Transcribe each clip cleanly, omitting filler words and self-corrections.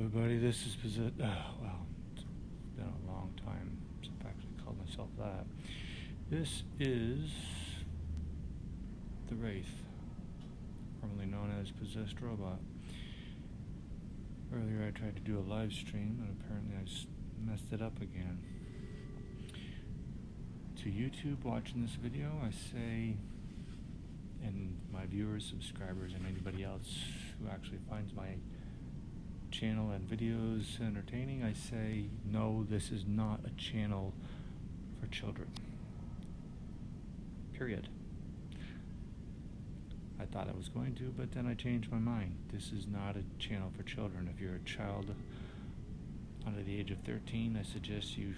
everybody, this is well, it's been a long time since I've actually called myself that. This is the Wraith, formerly known as Possessed Robot. Earlier I tried to do a live stream and apparently I messed it up again. To YouTube watching this video, I say, and my viewers, subscribers, and anybody else who actually finds my channel and videos entertaining, I say, no, this is not a channel for children. Period. I thought I was going to, but then I changed my mind. This is not a channel for children. If you're a child under the age of 13, I suggest you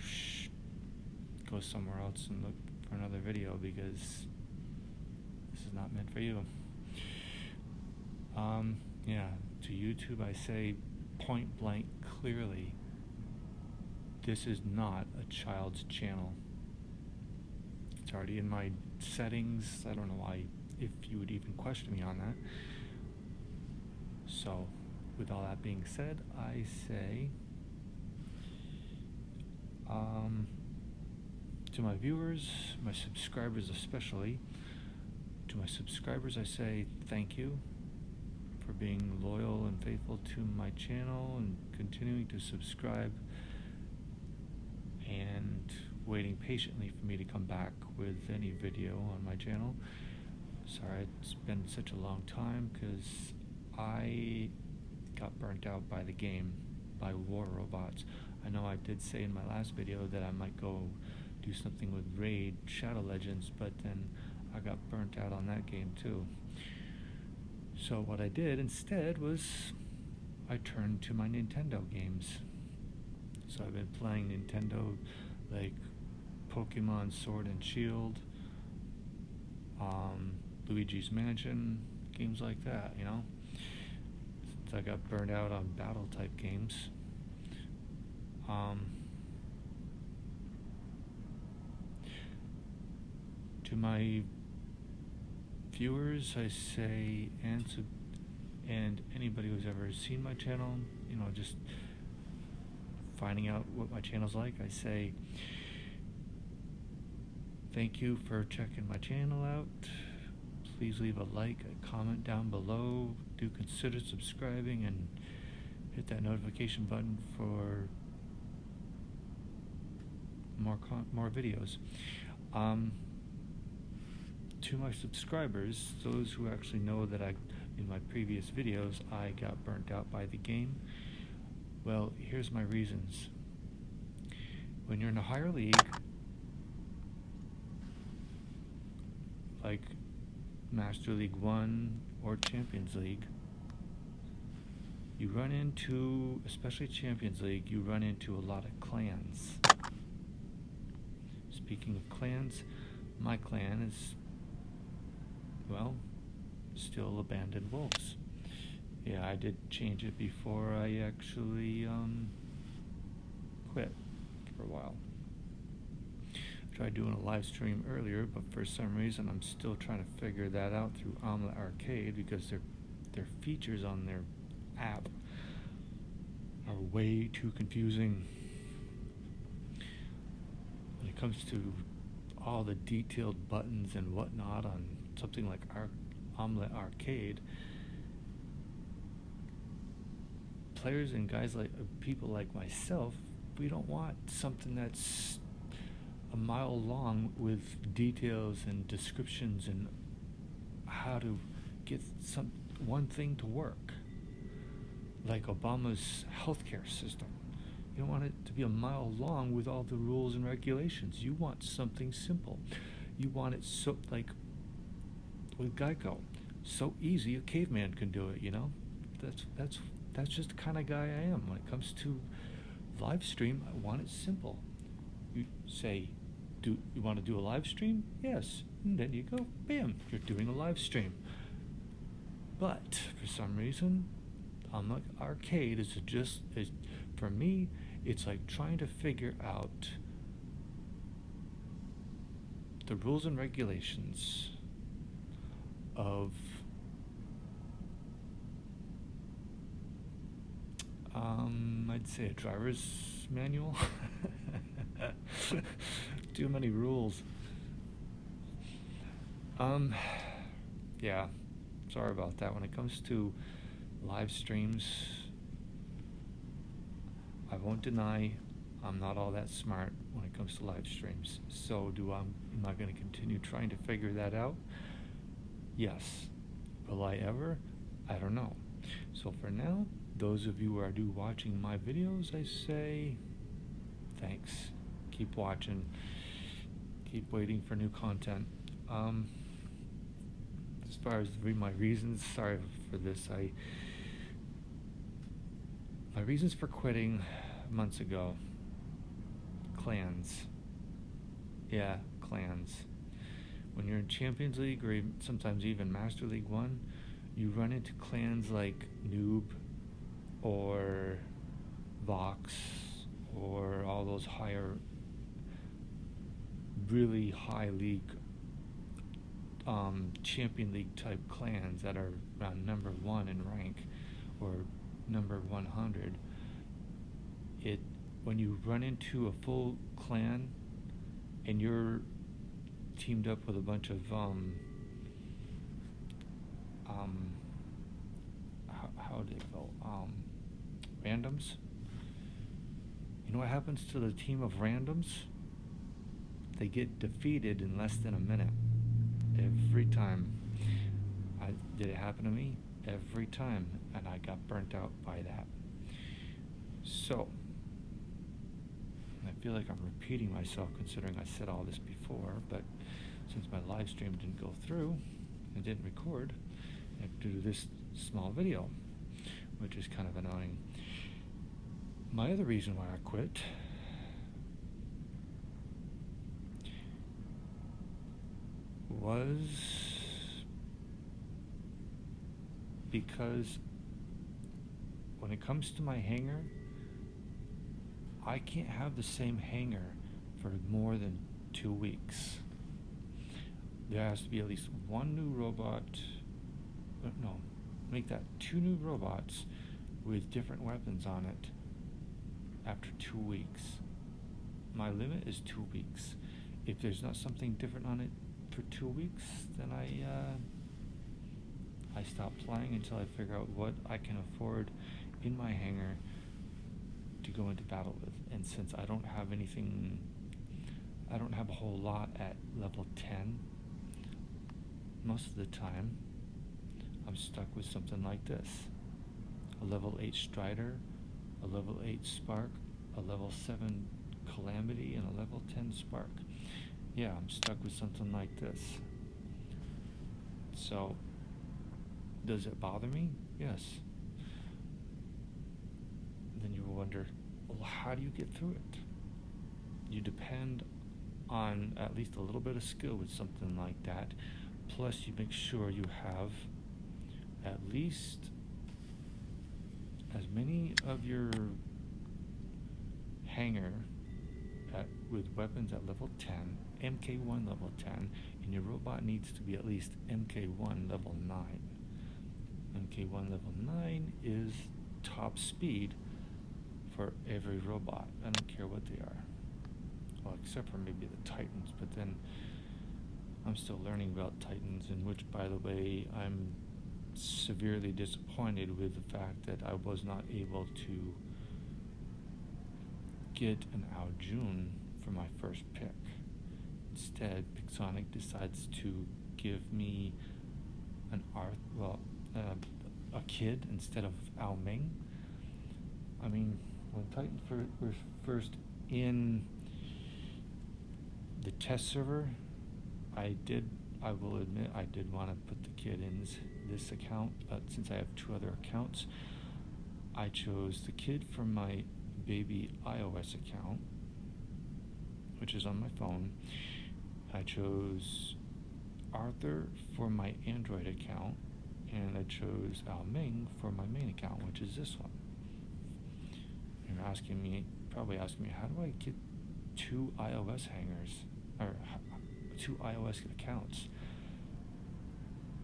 go somewhere else and look for another video, because this is not meant for you. Yeah, to YouTube I say point blank clearly, this is not a child's channel. It's already in my settings. I don't know why, if you would even question me on that. So, with all that being said, I say, to my viewers, my subscribers especially, to my subscribers I say thank you for being loyal and faithful to my channel and continuing to subscribe and waiting patiently for me to come back with any video on my channel. Sorry it's been such a long time, because I got burnt out by the game, by War Robots. I know I did say in my last video that I might go do something with Raid Shadow Legends, but then I got burnt out on that game too. So what I did instead was I turned to my Nintendo games. So I've been playing Nintendo, like Pokemon Sword and Shield, Luigi's Mansion, games like that, you know. Since I got burned out on battle type games. To my viewers I say, and anybody who's ever seen my channel, you know, just finding out what my channel's like, I say thank you for checking my channel out. Please leave a like, a comment down below. Do consider subscribing and hit that notification button for more videos. To my subscribers, those who actually know that in my previous videos I got burnt out by the game, well, here's my reasons. When you're in a higher league, like Master League 1 or Champions League, you run into, especially Champions League, you run into a lot of clans. Speaking of clans, my clan is, well, still Abandoned Wolves. Yeah, I did change it before I actually quit for a while. Tried doing a live stream earlier, but for some reason I'm still trying to figure that out through Omelette Arcade, because their features on their app are way too confusing. When it comes to all the detailed buttons and whatnot on something like Omelette Arcade, players and guys like people like myself, we don't want something that's a mile long with details and descriptions and how to get one thing to work, like Obama's healthcare system. You don't want it to be a mile long with all the rules and regulations. You want something simple. You want it so, like with Geico, so easy a caveman can do it, you know. That's just the kind of guy I am. When it comes to live stream, I want it simple. You say, you want to do a live stream? Yes. And then you go, bam, you're doing a live stream. But for some reason, Omelette Arcade is for me, it's like trying to figure out the rules and regulations of I'd say a driver's manual. Too many rules. Um, yeah, sorry about that. When it comes to live streams, I won't deny I'm not all that smart when it comes to live streams. So am I going to continue trying to figure that out? Yes. Will I ever? I don't know. So for now, those of you who are watching my videos, I say thanks. Keep watching. Keep waiting for new content. As far as my reasons, sorry for this. My reasons for quitting months ago. Clans. Yeah, clans. When you're in Champions League or sometimes even Master League 1, you run into clans like Noob or Vox or all those really high league Champion League type clans that are around number 1 in rank or number 100. When you run into a full clan and you're teamed up with a bunch of how do they go? Randoms. You know what happens to the team of randoms? They get defeated in less than a minute. Every time. Did it happen to me? Every time. And I got burnt out by that. So, I feel like I'm repeating myself considering I said all this before, but since my live stream didn't go through and didn't record, I have to do this small video, which is kind of annoying. My other reason why I quit was because when it comes to my hangar, I can't have the same hangar for more than 2 weeks. There has to be at least one new robot, make that 2 new robots with different weapons on it after 2 weeks. My limit is 2 weeks. If there's not something different on it for 2 weeks, then I stop playing until I figure out what I can afford in my hangar to go into battle with. And since I don't have a whole lot at level 10, most of the time I'm stuck with something like this: a level 8 Strider, a level 8 Spark, a level 7 Calamity, and a level 10 Spark. Yeah, I'm stuck with something like this. So, does it bother me? Yes. Then you wonder, well, how do you get through it? You depend on at least a little bit of skill with something like that. Plus, you make sure you have at least as many of your hangar with weapons at level 10, MK1 level 10, and your robot needs to be at least MK1 level 9. MK1 level 9 is top speed for every robot. I don't care what they are. Well, except for maybe the Titans, but then I'm still learning about Titans, in which, by the way, I'm severely disappointed with the fact that I was not able to get an Aljun for my first pick. Instead, Pixonic decides to give me a kid instead of Ao Ming. I mean, when Titans were first in the test server, I will admit I did want to put the kid in this account, but since I have 2 other accounts, I chose the kid from my baby iOS account, which is on my phone. I chose Arthur for my Android account, and I chose Ao Ming for my main account, which is this one. You're probably asking me, how do I get 2 iOS hangers, or 2 iOS accounts?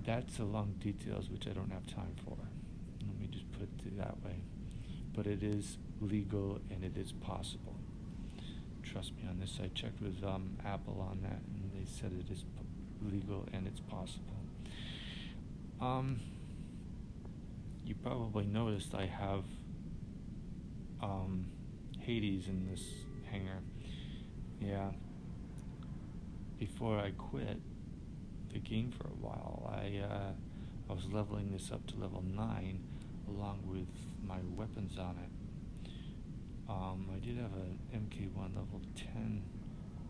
That's the long details which I don't have time for. Let me just put it that way. but it is legal and it is possible. Trust me on this. I checked with Apple on that, and they said it is legal and it's possible. You probably noticed I have Hades in this hangar. Yeah. Before I quit the game for a while, I was leveling this up to level 9 along with my weapons on it. I did have an MK1 level 10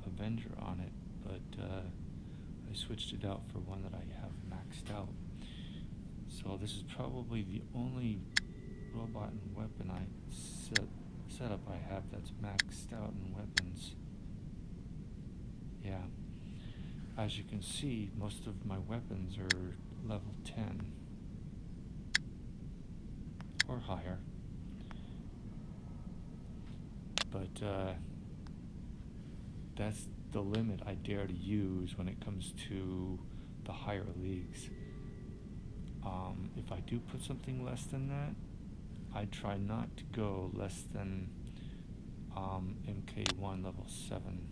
Avenger on it, but I switched it out for one that I have maxed out. So this is probably the only robot and weapon setup I have that's maxed out in weapons. Yeah. As you can see, most of my weapons are level 10 or higher. But that's the limit I dare to use when it comes to the higher leagues. If I do put something less than that, I try not to go less than MK1 level 7.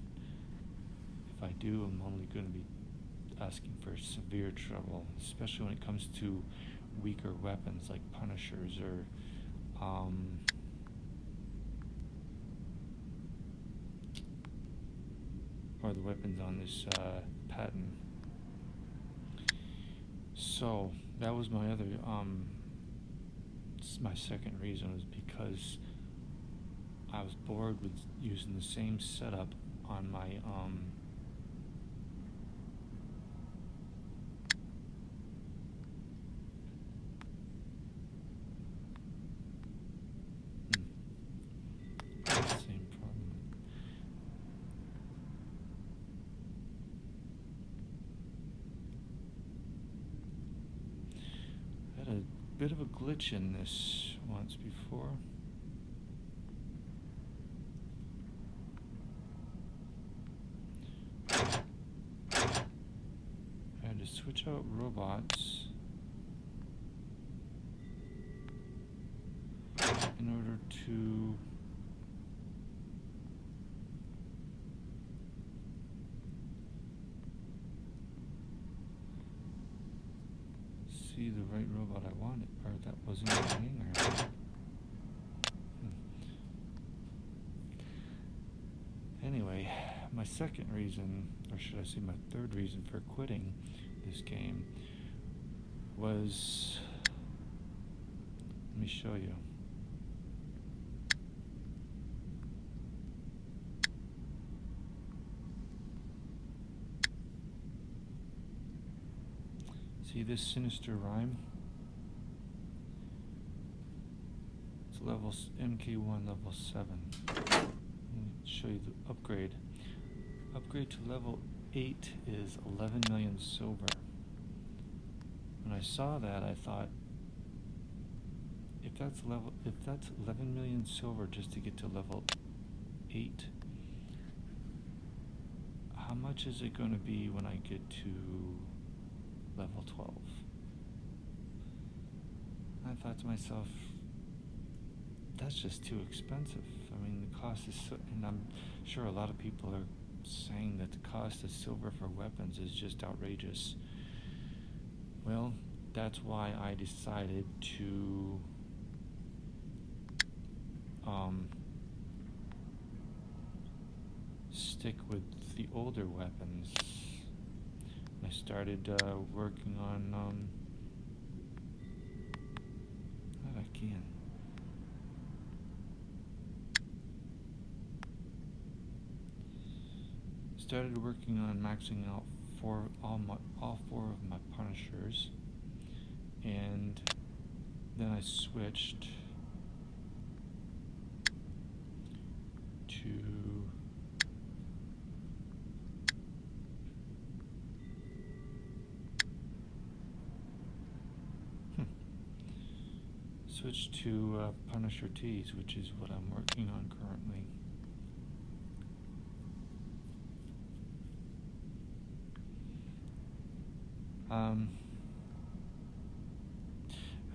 If I do, I'm only going to be asking for severe trouble, especially when it comes to weaker weapons like Punishers or the weapons on this patent. So that was my other my second reason, was because I was bored with using the same setup on my same problem. I had a bit of a glitch in this once before. I had to switch out robots in order to see the right robot I wanted, or that was in the hangar. Anyway, my second reason, or should I say my third reason for quitting this game was, let me show you. See this sinister rhyme? It's level MK1 level 7. Let me show you the upgrade. Upgrade to level 8 is 11 million silver. When I saw that, I thought, if that's 11 million silver just to get to level 8, how much is it going to be when I get to level 12? I thought to myself, that's just too expensive. I mean, the cost is so, and I'm sure a lot of people are saying that the cost of silver for weapons is just outrageous. Well, that's why I decided to stick with the older weapons. I started working on not again. Started working on maxing out all four of my Punishers, and then I switched to Punisher T's, which is what I'm working on currently.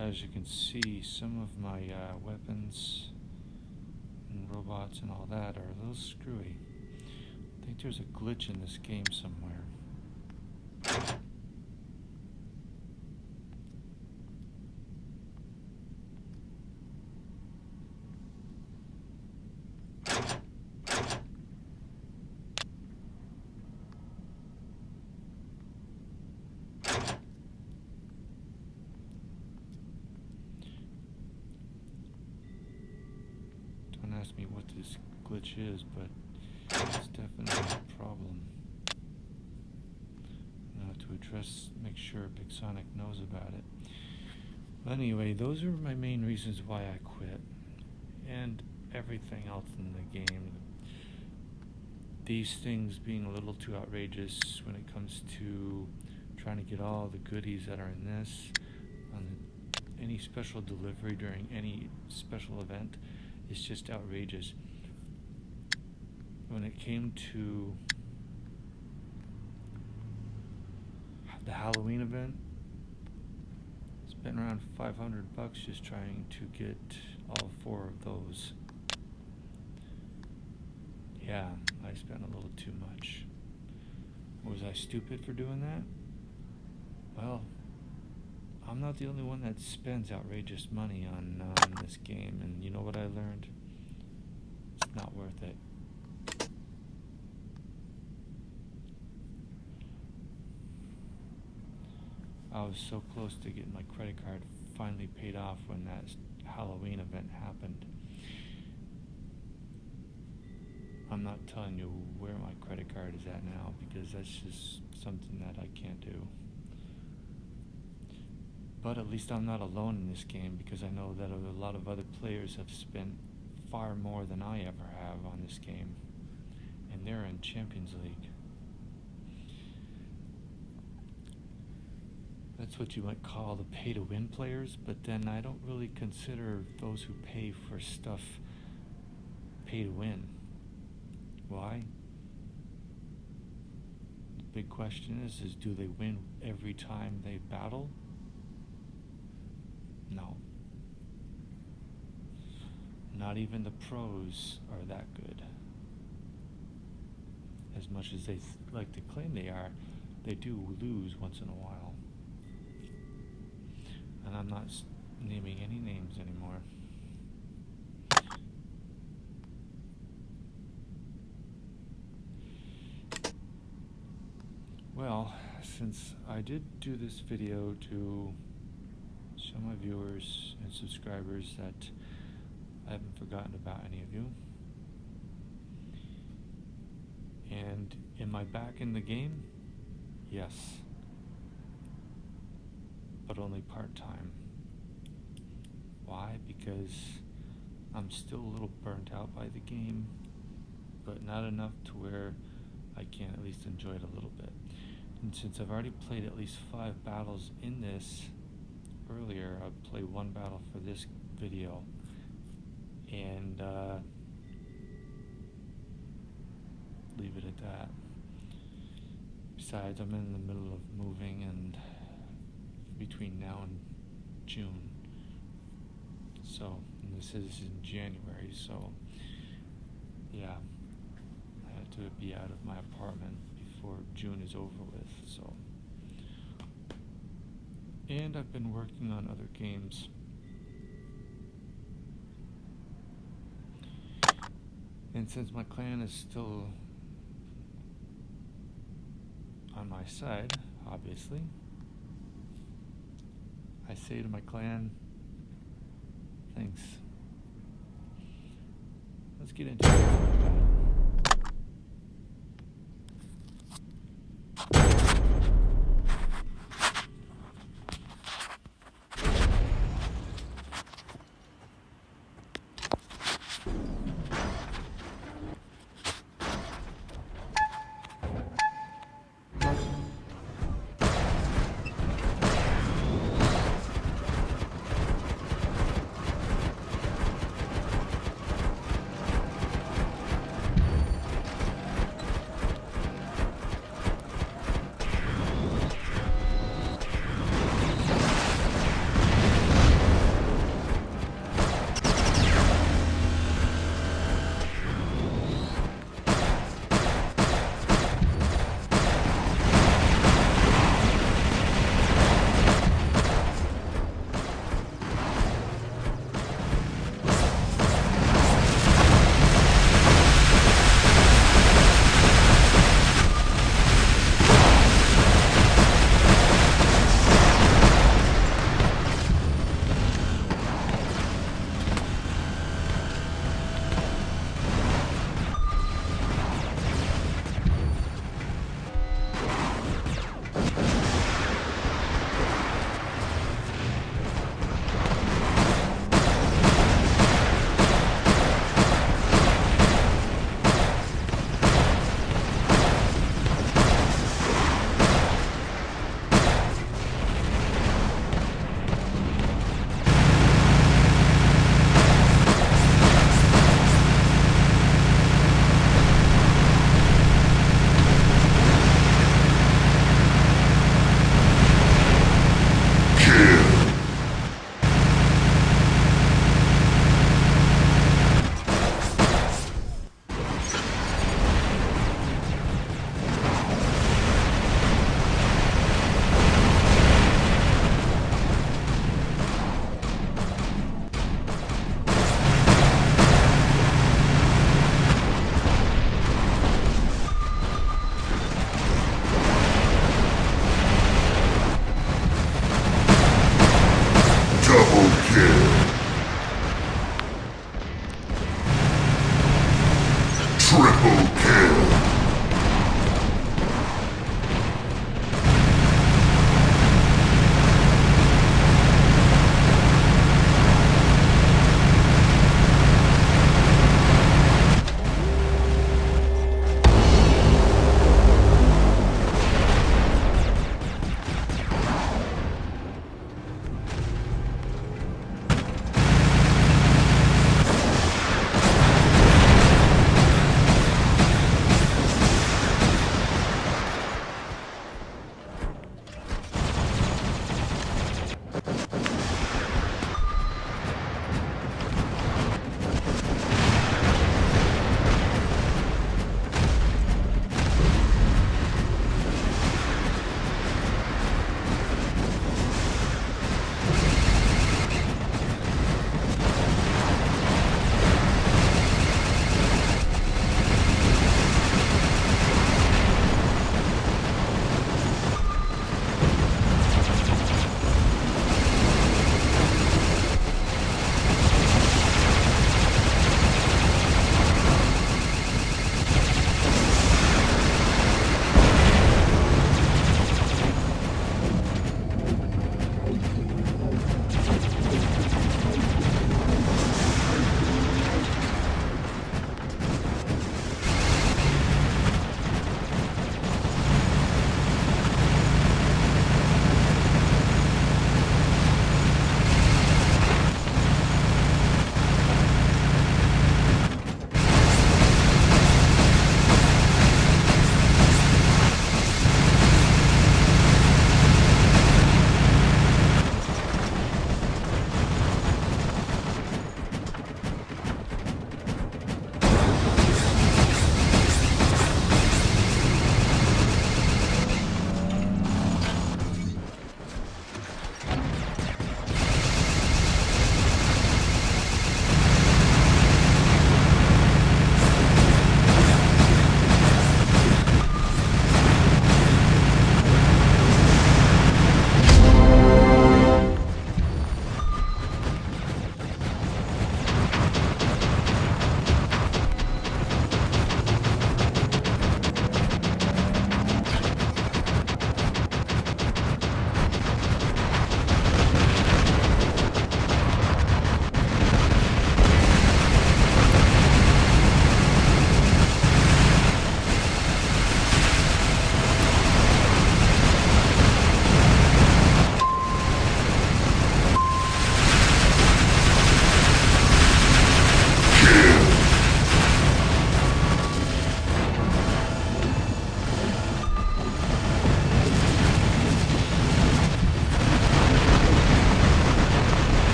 as you can see, some of my weapons and robots and all that are a little screwy. I think there's a glitch in this game somewhere. Don't ask me what this glitch is, but it's definitely a problem. I have to address, make sure Big Sonic knows about it. But anyway, those are my main reasons why I quit. And everything else in the game. These things being a little too outrageous when it comes to trying to get all the goodies that are in this. Any special delivery during any special event is just outrageous. When it came to the Halloween event, spent around $500 just trying to get all 4 of those. Yeah, I spent a little too much. Was I stupid for doing that? Well, I'm not the only one that spends outrageous money on this game, and you know what I learned? It's not worth it. I was so close to getting my credit card finally paid off when that Halloween event happened. I'm not telling you where my credit card is at now because that's just something that I can't do. But at least I'm not alone in this game because I know that a lot of other players have spent far more than I ever have on this game. And they're in Champions League. That's what you might call the pay-to-win players, but then I don't really consider those who pay for stuff pay-to-win. Why? The big question is do they win every time they battle? No. Not even the pros are that good. As much as they like to claim they are, they do lose once in a while. And I'm not naming any names anymore. Well, since I did do this video to show my viewers and subscribers that I haven't forgotten about any of you, and am I back in the game? Yes. But only part-time. Why? Because I'm still a little burnt out by the game, but not enough to where I can at least enjoy it a little bit. And since I've already played at least 5 battles in this earlier, I'll play 1 battle for this video, and leave it at that. Besides, I'm in the middle of moving, and between now and June. So, and this is in January, so yeah, I had to be out of my apartment before June is over with, so. And I've been working on other games. And since my clan is still on my side, obviously, I say to my clan, thanks. Let's get into it. Triple kill.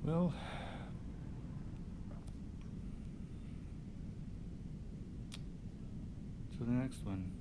Well, so the next one.